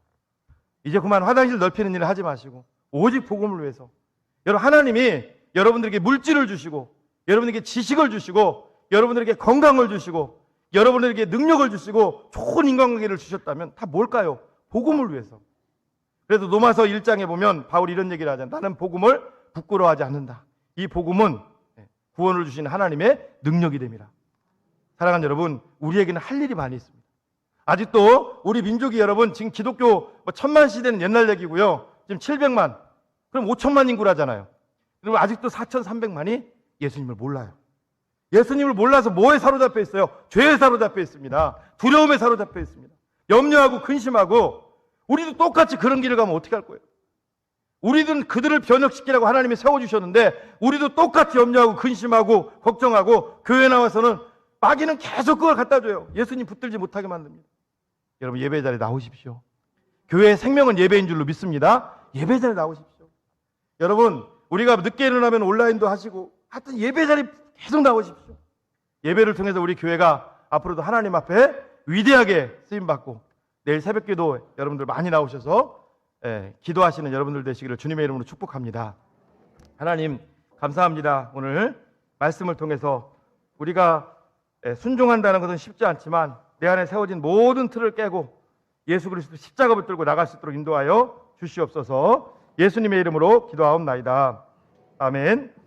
이제 그만 화장실 넓히는 일을 하지 마시고 오직 복음을 위해서 여러분 하나님이 여러분들에게 물질을 주시고 여러분에게 지식을 주시고 여러분들에게 건강을 주시고 여러분들에게 능력을 주시고 좋은 인간관계를 주셨다면 다 뭘까요? 복음을 위해서. 그래서 로마서 1장에 보면 바울이 이런 얘기를 하잖아요. 나는 복음을 부끄러워하지 않는다. 이 복음은 구원을 주신 하나님의 능력이 됩니다. 사랑하는 여러분 우리에게는 할 일이 많이 있습니다. 아직도 우리 민족이 여러분 지금 기독교 1000만 시대는 옛날 얘기고요. 지금 700만 그럼 5천만 인구라잖아요. 그리고 아직도 4,300만이 예수님을 몰라요. 예수님을 몰라서 뭐에 사로잡혀 있어요? 죄에 사로잡혀 있습니다. 두려움에 사로잡혀 있습니다. 염려하고 근심하고 우리도 똑같이 그런 길을 가면 어떻게 할 거예요? 우리는 그들을 변혁시키라고 하나님이 세워주셨는데 우리도 똑같이 염려하고 근심하고 걱정하고 교회 나와서는 마귀는 계속 그걸 갖다 줘요. 예수님 붙들지 못하게 만듭니다. 여러분 예배 자리에 나오십시오. 교회의 생명은 예배인 줄로 믿습니다. 예배 자리에 나오십시오. 여러분 우리가 늦게 일어나면 온라인도 하시고 하여튼 예배 자리 계속 나오십시오. 예배를 통해서 우리 교회가 앞으로도 하나님 앞에 위대하게 쓰임받고 내일 새벽기도 여러분들 많이 나오셔서 기도하시는 여러분들 되시기를 주님의 이름으로 축복합니다. 하나님 감사합니다. 오늘 말씀을 통해서 우리가 순종한다는 것은 쉽지 않지만 내 안에 세워진 모든 틀을 깨고 예수 그리스도 십자가 붙들고 나갈 수 있도록 인도하여 주시옵소서. 예수님의 이름으로 기도하옵나이다. 아멘.